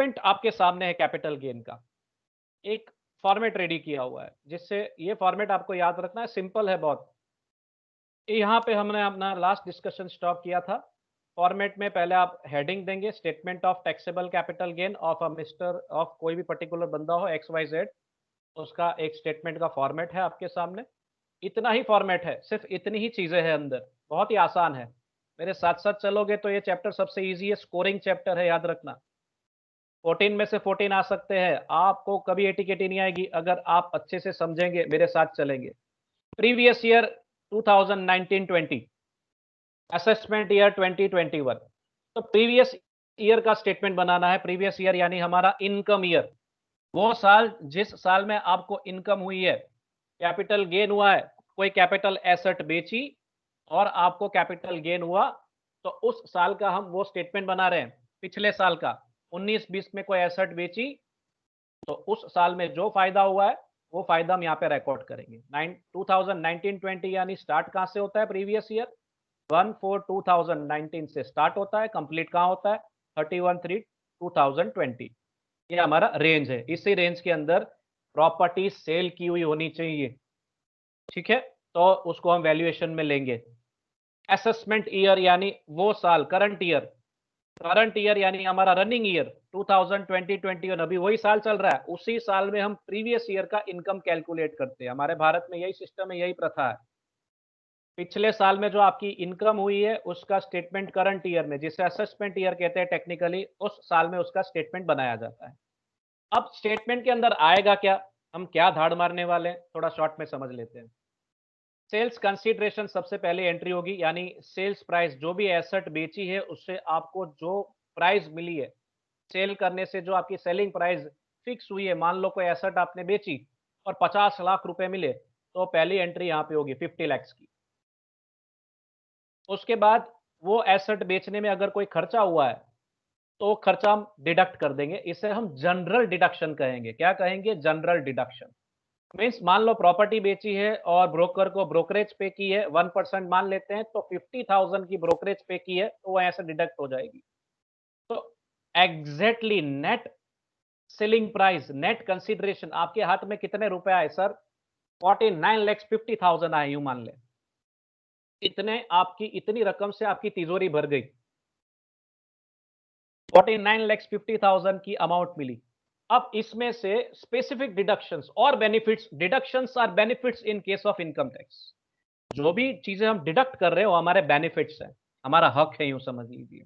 Statement आपके सामने है कैपिटल गेन का। एक फॉर्मेट रेडी किया हुआ है, जिससे ये फॉर्मेट आपको याद रखना है, सिंपल है बहुत। यहाँ पे हमने अपना लास्ट डिस्कशन स्टॉप किया था। फॉर्मेट में पहले आप हेडिंग देंगे, statement of taxable capital gain of a mister of कोई भी पर्टिकुलर बंदा हो एक्स वाई जेड, उसका एक स्टेटमेंट का फॉर्मेट है आपके सामने। इतना ही फॉर्मेट है, सिर्फ इतनी ही चीजें हैं अंदर, बहुत ही आसान है। मेरे साथ साथ चलोगे तो ये चैप्टर सबसे इजी है, स्कोरिंग चैप्टर है, याद रखना। 14 में से 14 आ सकते हैं, आपको कभी एटीकेटी नहीं आएगी अगर आप अच्छे से समझेंगे, मेरे साथ चलेंगे। Previous year 2019-20, assessment year 2021। तो प्रीवियस ईयर का स्टेटमेंट बनाना है। प्रीवियस ईयर यानी हमारा इनकम ईयर, वो साल जिस साल में आपको इनकम हुई है, कैपिटल गेन हुआ है, कोई कैपिटल एसेट बेची और आपको कैपिटल गेन हुआ, तो उस साल का हम वो स्टेटमेंट बना रहे हैं। पिछले साल का 19-20 में कोई एसेट बेची, तो उस साल में जो फायदा हुआ है वो फायदा हम यहाँ पे रिकॉर्ड करेंगे। 2019-20 यानी स्टार्ट कहाँ से होता है? प्रीवियस ईयर 1/4/2019 से स्टार्ट होता है, कंप्लीट कहाँ होता है? 31/3/2020। ये हमारा रेंज है, इसी रेंज के अंदर प्रॉपर्टी सेल की हुई होनी चाहिए, ठीक है? तो उसको हम वैल्यूएशन में लेंगे। असेसमेंट ईयर यानी वो साल, करंट ईयर यानी हमारा रनिंग ईयर 2020-21, अभी वही साल चल रहा है, उसी साल में हम प्रीवियस ईयर का इनकम कैलकुलेट करते हैं। हमारे भारत में यही सिस्टम है, यही प्रथा है। पिछले साल में जो आपकी इनकम हुई है उसका स्टेटमेंट करंट ईयर में, जिसे असेसमेंट ईयर कहते हैं टेक्निकली, उस साल में उसका स्टेटमेंट बनाया जाता है। अब स्टेटमेंट के अंदर आएगा क्या, हम क्या धाड़ मारने वाले हैं, थोड़ा शॉर्ट में समझ लेते हैं। सेल्स कंसीडरेशन सबसे पहले एंट्री होगी, यानी सेल्स प्राइस, जो भी एसेट बेची है उससे आपको जो प्राइस मिली है सेल करने से, जो आपकी सेलिंग प्राइस फिक्स हुई है, मान लो कोई एसेट आपने बेची और 50 लाख रुपए मिले, तो पहली एंट्री यहाँ पे होगी 50 लाख की। उसके बाद वो एसेट बेचने में अगर कोई खर्चा हुआ है, तो खर्चा हम डिडक्ट कर देंगे, इसे हम जनरल डिडक्शन कहेंगे। क्या कहेंगे? General deduction. मीन्स मान लो प्रॉपर्टी बेची है और ब्रोकर को ब्रोकरेज पे की है, 1% मान लेते हैं, तो 50,000 की ब्रोकरेज पे की है, तो वो ऐसे डिडक्ट हो जाएगी। तो exactly net selling price, net consideration, आपके हाथ में कितने रुपए आए सर? 49,50,000 आए, यूं मान ले। इतने आपकी, इतनी रकम से आपकी तिजोरी भर गई, 49,50,000 की अमाउंट मिली। अब इसमें से स्पेसिफिक डिडक्शंस और benefits, deductions or benefits in case of income tax. जो भी चीजें हम डिडक्ट कर रहे हैं वो हमारे बेनिफिट्स हैं, हमारा हक है, यूं समझ लीजिए।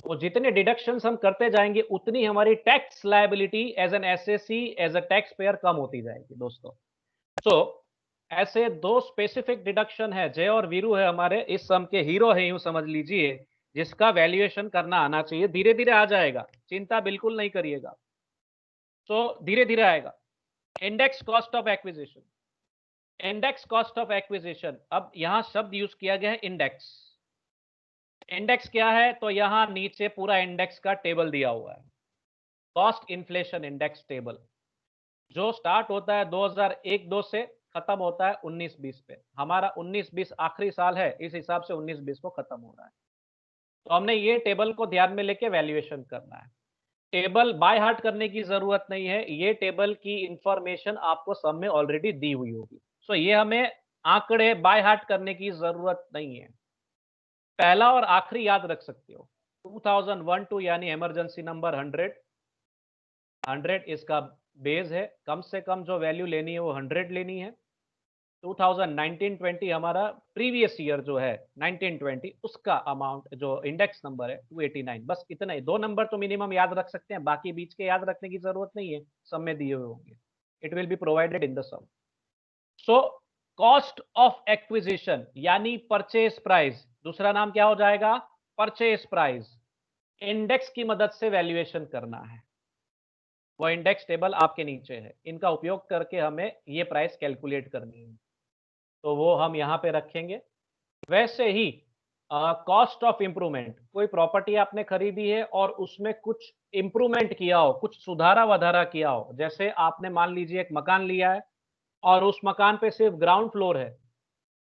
वो जितने डिडक्शंस हम करते जाएंगे उतनी हमारी tax liability as an SSC, as a tax payer, कम होती जाएगी दोस्तों। तो ऐसे दो स्पेसिफिक डिडक्शन है, जय और वीरू है हमारे इस सम के हीरो है, यूं समझ लीजिए, जिसका वैल्यूएशन करना आना चाहिए। धीरे धीरे आ जाएगा, चिंता बिल्कुल नहीं करिएगा। तो धीरे धीरे आएगा। Index cost of acquisition, index cost of acquisition, अब यहां शब्द यूज किया गया है इंडेक्स। इंडेक्स क्या है? तो यहां नीचे पूरा इंडेक्स का टेबल दिया हुआ है, कॉस्ट इन्फ्लेशन इंडेक्स टेबल, जो स्टार्ट होता है 2001-2 से, खत्म होता है 19-20 पे। हमारा 19-20 आखिरी साल है, इस हिसाब से 19-20 को खत्म हो रहा है। तो हमने ये टेबल को ध्यान में लेके वैल्यूएशन करना है। टेबल बाय हार्ट करने की जरूरत नहीं है, ये टेबल की इंफॉर्मेशन आपको सब में ऑलरेडी दी हुई होगी। सो ये हमें आंकड़े बाय हार्ट करने की जरूरत नहीं है, पहला और आखिरी याद रख सकते हो। 2001-2 यानी इमरजेंसी नंबर 100, 100 इसका बेस है, कम से कम जो वैल्यू लेनी है वो 100 लेनी है। 2019-20 हमारा प्रीवियस ईयर जो है 19-20, उसका अमाउंट जो इंडेक्स नंबर है 289, बस इतना ही। दो नंबर तो मिनिमम याद रख सकते हैं, बाकी बीच के याद रखने की जरूरत नहीं है, सब में दिए हुए होंगे। It will be provided in the sum. So cost of acquisition यानी परचेज प्राइस, दूसरा नाम क्या हो जाएगा? Purchase price. इंडेक्स की मदद से वैल्यूएशन करना है, वो इंडेक्स टेबल आपके नीचे है, इनका उपयोग करके हमें ये प्राइस कैलकुलेट करनी है, तो वो हम यहाँ पे रखेंगे। वैसे ही कॉस्ट ऑफ इंप्रूवमेंट, कोई प्रॉपर्टी आपने खरीदी है और उसमें कुछ इंप्रूवमेंट किया हो, कुछ सुधारा वधारा किया हो, जैसे आपने मान लीजिए एक मकान लिया है और उस मकान पे सिर्फ ग्राउंड फ्लोर है,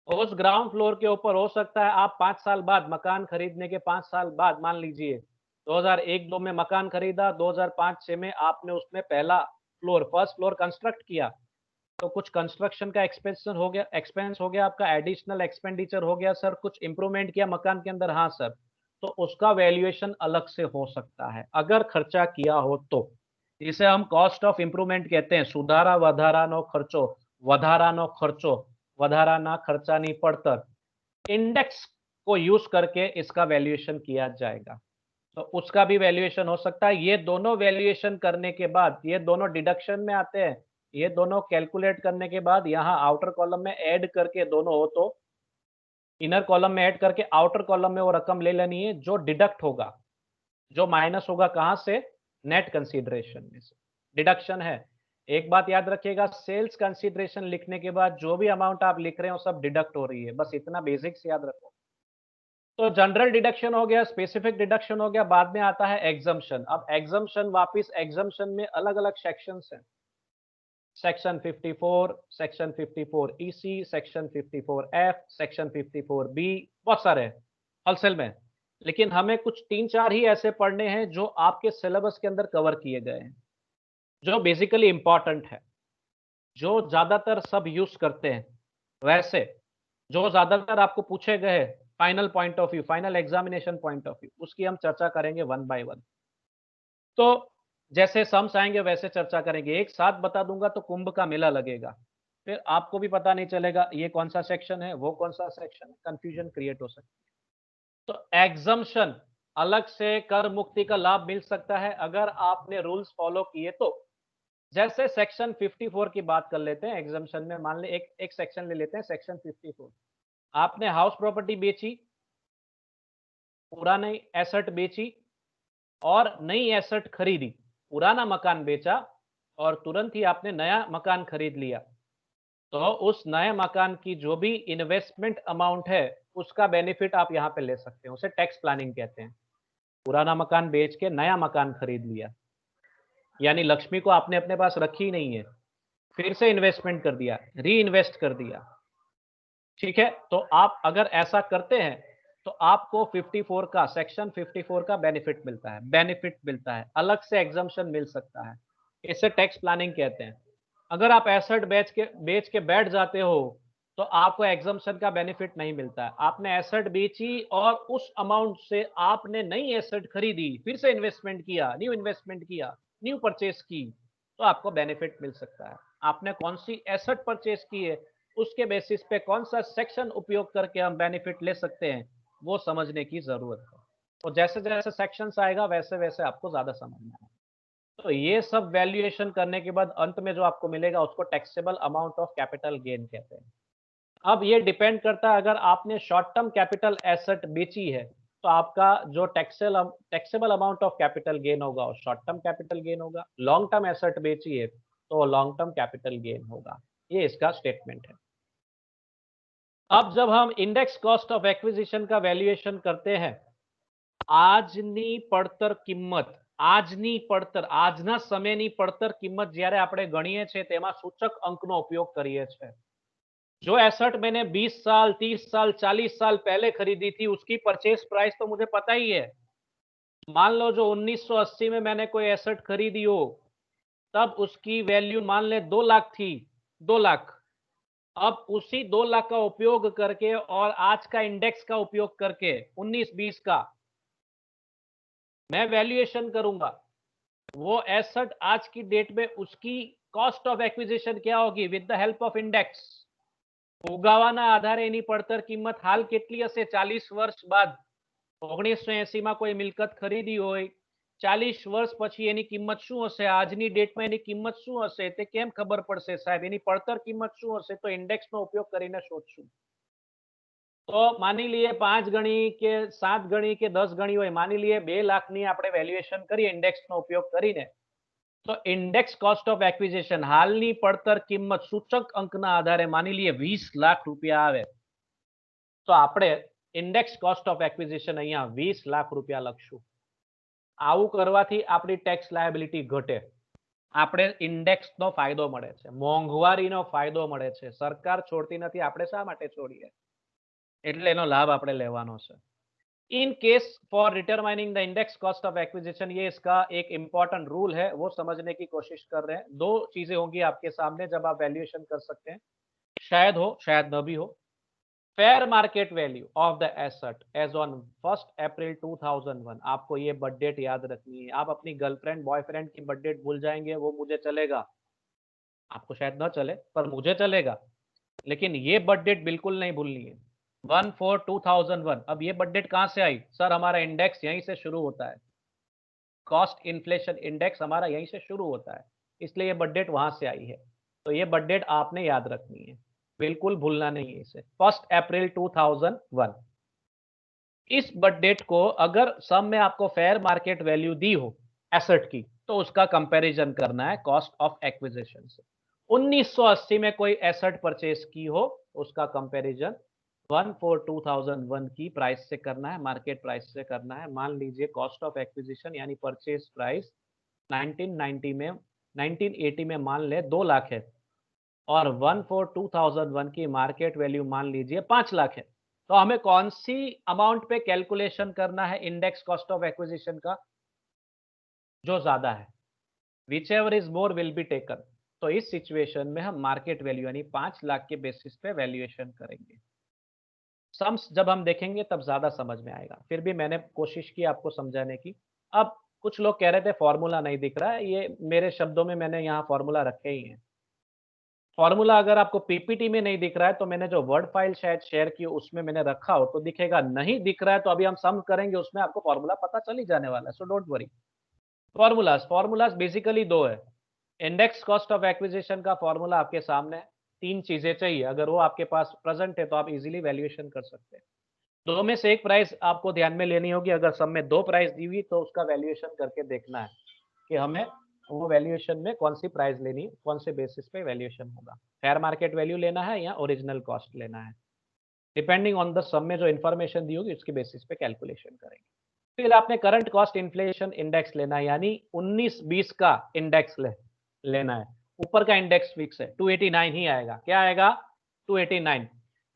उस ग्राउंड फ्लोर के ऊपर हो सकता है आप 5 साल बाद, मकान खरीदने के 5 साल बाद मान लीजिए, 2001-2 में मकान खरीदा, 2005-6 में आपने उसमें पहला फ्लोर, फर्स्ट फ्लोर कंस्ट्रक्ट किया, तो कुछ कंस्ट्रक्शन का एक्सपेंस हो गया, आपका एडिशनल एक्सपेंडिचर हो गया सर, कुछ इंप्रूवमेंट किया मकान के अंदर, हाँ सर, तो उसका वैल्यूएशन अलग से हो सकता है अगर खर्चा किया हो तो। इसे हम कॉस्ट ऑफ इंप्रूवमेंट कहते हैं। सुधारा વધારાનો खर्चो, વધારાનો खर्चो, વધારાના खर्चानी પડતર, इंडेक्स को यूज करके इसका वैल्यूएशन किया जाएगा। तो उसका भी वैल्यूएशन हो सकता है। ये दोनों वैल्यूएशन करने के बाद, ये दोनों डिडक्शन में आते हैं, ये दोनों कैलकुलेट करने के बाद यहाँ आउटर कॉलम में ऐड करके दोनों हो तो इनर कॉलम में ऐड करके आउटर कॉलम में वो रकम ले लेनी है जो डिडक्ट होगा, जो माइनस होगा कहां से, नेट कंसीडरेशन में से। डिडक्शन है। एक बात याद रखिएगा, सेल्स कंसीडरेशन लिखने के बाद जो भी अमाउंट आप लिख रहे हो सब डिडक्ट हो रही है, बस इतना बेसिक्स याद रखो। तो जनरल डिडक्शन हो गया, स्पेसिफिक डिडक्शन हो गया, बाद में आता है एग्जम्पशन। अब एग्जम्पशन, वापस एग्जम्पशन में अलग अलग सेक्शंस हैं। Section 54, section 54 EC, section 54 F, section 54 B, बहुत सारे हैं होलसेल में। लेकिन हमें कुछ 3-4 ही ऐसे पढ़ने हैं जो आपके सिलेबस के अंदर कवर किए गए हैं, जो बेसिकली इंपॉर्टेंट है, जो ज्यादातर सब यूज करते हैं। वैसे जो ज्यादातर आपको पूछे गए final point of view, final examination point of view, उसकी हम चर्चा करेंगे वन बाय वन। तो जैसे सम्स आएंगे वैसे चर्चा करेंगे, एक साथ बता दूंगा तो कुंभ का मेला लगेगा, फिर आपको भी पता नहीं चलेगा ये कौन सा सेक्शन है, वो कौन सा सेक्शन है, कंफ्यूजन क्रिएट हो सकती है। तो एग्जम्पशन, अलग से कर मुक्ति का लाभ मिल सकता है अगर आपने रूल्स फॉलो किए तो। जैसे सेक्शन 54 की बात कर लेते हैं एग्जम्पशन में, मान ले एक सेक्शन ले लेते हैं, सेक्शन 54। आपने हाउस प्रॉपर्टी बेची, पुरानी एसेट बेची और नई एसेट खरीदी। पुराना मकान बेचा और तुरंत ही आपने नया मकान खरीद लिया, तो उस नए मकान की जो भी इन्वेस्टमेंट अमाउंट है उसका बेनिफिट आप यहाँ पे ले सकते हैं, उसे टैक्स प्लानिंग कहते हैं। पुराना मकान बेच के नया मकान खरीद लिया, यानी लक्ष्मी को आपने अपने पास रखी ही नहीं है, फिर से इन्वेस्टमेंट कर दिया, री इन्वेस्ट कर दिया। ठीक है, तो आप अगर ऐसा करते हैं तो आपको 54 का, सेक्शन 54 का बेनिफिट मिलता है, अलग से एग्जम्पशन मिल सकता है। इसे टैक्स प्लानिंग कहते हैं। अगर आप एसेट बेच के बैठ जाते हो तो आपको एग्जम्पशन का बेनिफिट नहीं मिलता है। आपने एसेट बेची और उस अमाउंट से आपने नई एसेट खरीदी, फिर से इन्वेस्टमेंट किया, न्यू परचेस की, तो आपको बेनिफिट मिल सकता है। आपने कौन सी एसेट परचेस की है, उसके बेसिस पे कौन सा सेक्शन उपयोग करके हम बेनिफिट ले सकते हैं, वो समझने की जरूरत है। तो जैसे जैसे सेक्शंस आएगा वैसे वैसे आपको ज्यादा समझना है। तो ये सब वैल्यूएशन करने के बाद अंत में जो आपको मिलेगा उसको taxable amount of capital gain कहते हैं। अब ये डिपेंड करता है, अगर आपने शॉर्ट टर्म कैपिटल एसेट बेची है तो आपका जो taxable amount of capital gain होगा वो शॉर्ट टर्म कैपिटल गेन होगा। लॉन्ग टर्म एसेट बेची है तो लॉन्ग टर्म कैपिटल गेन होगा। ये इसका स्टेटमेंट है। अब जब हम इंडेक्स कॉस्ट ऑफ एक्विजिशन का वैल्यूएशन करते हैं, આજની પડતર કિંમત, આજની પડતર, આજના સમયની પડતર કિંમત જ્યારે આપણે ગણીએ છીએ તેમાં સૂચક અંકનો ઉપયોગ કરીએ છીએ। जो एसेट मैंने 20 साल, 30 साल, 40 साल पहले खरीदी थी उसकी परचेस प्राइस तो मुझे पता ही है। मान लो जो 1980 में मैंने कोई एसेट खरीदी हो, तब उसकी वैल्यू मान ले 2 लाख थी, 2 लाख। अब उसी 2 लाख का उपयोग करके और आज का इंडेक्स का उपयोग करके 19-20 का मैं वैल्यूएशन करूंगा। वो एसेट आज की डेट में उसकी कॉस्ट ऑफ एक्विजिशन क्या होगी with the help of index. ફુગાવાના આધારે એની પડતર કિંમત હાલ કેટલી હશે 40 વર્ષ બાદ। 1980 માં કોઈ મિલકત ખરીદી હોય, 40 વર્ષ પછી એની કિંમત શું હશે, આજની ડેટમાં એની કિંમત શું હશે તે કેમ ખબર પડશે સાહેબ, એની પડતર કિંમત શું હશે, તો ઇન્ડેક્સનો ઉપયોગ કરીને શોધશું। तो मानी लिए 5 गणी के 7 गणी के 10 गणी हो, मानी लिए 2 लाख આપણે વેલ્યુએશન કરીએ ઇન્ડેક્સનો ઉપયોગ કરીને, તો ઇન્ડેક્સ કોસ્ટ ઓફ એક્વિઝિશન હાલની પડતર કિંમત સૂચક અંકના આધારે માની लिए 20 લાખ રૂપિયા આવે, તો આપણે ઇન્ડેક્સ કોસ્ટ ઓફ એક્વિઝિશન અહીંયા 20 લાખ રૂપિયા લખશું। આવું કરવાથી આપણી ટેક્સ લાયબિલિટી ઘટે, આપણે ઇન્ડેક્સનો ફાયદો મળે છે, મોંઘવારીનો ફાયદો મળે છે, સરકાર છોડતી નથી, આપણે શા માટે છોડીએ, એટલે એનો લાભ આપણે લેવાનો છે। In case for determining the index cost of acquisition, ये इसका एक इंपॉर्टेंट रूल है, वो समझने की कोशिश कर रहे हैं। दो चीजें होंगी आपके सामने जब आप वैल्यूएशन कर सकते हैं, शायद हो शायद न भी हो। Fair market value of the asset as on 1 April 2001, आपको ये बर्थ डेट याद रखनी है। आप अपनी गर्लफ्रेंड बॉयफ्रेंड की बर्थ डेट भूल जाएंगे, वो मुझे चलेगा, आपको शायद न चले पर मुझे चलेगा, लेकिन ये बर्थ डेट बिल्कुल नहीं भूलनी है। 1/4/2001। अब ये बर्थ डेट कहाँ से आई सर? हमारा इंडेक्स यहीं से शुरू होता है, कॉस्ट इन्फ्लेशन इंडेक्स हमारा यहीं से शुरू होता है, इसलिए ये बर्थ डेट वहां से आई है। तो ये बर्थ डेट आपने याद रखनी है, बिल्कुल भूलना नहीं है इसे। 1 अप्रैल 2001। इस बर्थ डेट को अगर सम में आपको फेयर मार्केट वैल्यू दी हो एसेट की, तो उसका कंपैरिजन करना है कॉस्ट ऑफ एक्विजिशन से। 1980 में कोई एसेट परचेज की हो, उसका कंपैरिजन 1/4/2001 की प्राइस से करना है, मार्केट प्राइस से करना है। मान लीजिए कॉस्ट ऑफ एक्विजिशन यानी परचेज प्राइस 1990 में 1980 में मान ले 2 लाख है, और 1/4/2001 की मार्केट वैल्यू मान लीजिए 5 लाख है। तो हमें कौन सी अमाउंट पे कैलकुलेशन करना है इंडेक्स कॉस्ट ऑफ एक्विजिशन का? जो ज्यादा है, which ever is more will be taken. तो इस सिचुएशन में हम मार्केट वैल्यू यानी 5 लाख के बेसिस पे वैल्यूएशन करेंगे। सम्स जब हम देखेंगे तब ज्यादा समझ में आएगा, फिर भी मैंने कोशिश की आपको समझाने की। अब कुछ लोग कह रहे थे फॉर्मूला नहीं दिख रहा है, ये मेरे शब्दों में मैंने यहाँ फॉर्मूला रखे ही हैं। फॉर्मूला अगर आपको पीपीटी में नहीं दिख रहा है, तो मैंने जो वर्ड फाइल शायद शेयर की उसमें मैंने रखा हो तो दिखेगा। नहीं दिख रहा है तो अभी हम सम करेंगे, उसमें आपको फॉर्मूला पता चल ही जाने वाला है, so don't worry. Formulas basically दो है। इंडेक्स कॉस्ट ऑफ एक्विजिशन का फॉर्मूला आपके सामने है। 3 चीजें चाहिए, अगर वो आपके पास प्रेजेंट है तो आप इजीली वैल्यूएशन कर सकते हैं। दो में से एक प्राइस आपको ध्यान में लेनी होगी। अगर सब में 2 प्राइस दी हुई तो उसका वैल्यूएशन करके देखना है कि हमें वो वैल्यूएशन में कौन सी प्राइस लेनी है, कौन से बेसिस पे वैल्यूएशन होगा। फेयर मार्केट वैल्यू लेना है या ओरिजिनल कॉस्ट लेना है, डिपेंडिंग ऑन द सम में जो इन्फॉर्मेशन दी होगी उसके बेसिस पे कैलकुलेशन करेंगे। फिर आपने करंट कॉस्ट इन्फ्लेशन इंडेक्स लेना है, यानी 19-20 का इंडेक्स लेना है। ऊपर का इंडेक्स फिक्स है, 289 ही आएगा। क्या आएगा? 289।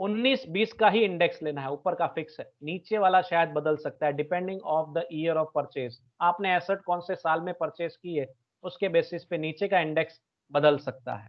19-20 का ही इंडेक्स लेना है, ऊपर का फिक्स है, नीचे वाला शायद बदल सकता है depending of the year of purchase. आपने एसेट कौन से साल में परचेज की है, उसके बेसिस पे नीचे का इंडेक्स बदल सकता है।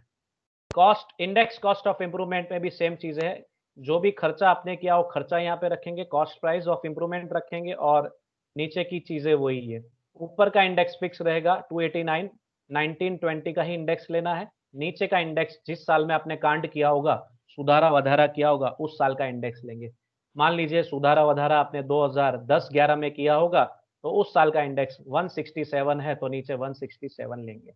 Cost index cost of improvement में भी सेम चीज है। जो भी खर्चा आपने किया वो खर्चा यहाँ पे रखेंगे, कॉस्ट प्राइस ऑफ इंप्रूवमेंट रखेंगे, और नीचे की चीजें वही है। ऊपर का इंडेक्स फिक्स रहेगा 289, 1920 का ही इंडेक्स लेना है। नीचे का इंडेक्स जिस साल में आपने कांड किया होगा, सुधारा वधारा किया होगा, उस साल का इंडेक्स लेंगे। मान लीजिए सुधारा वधारा आपने 2010-11 में किया होगा, तो उस साल का इंडेक्स 167 है, तो नीचे 167 लेंगे।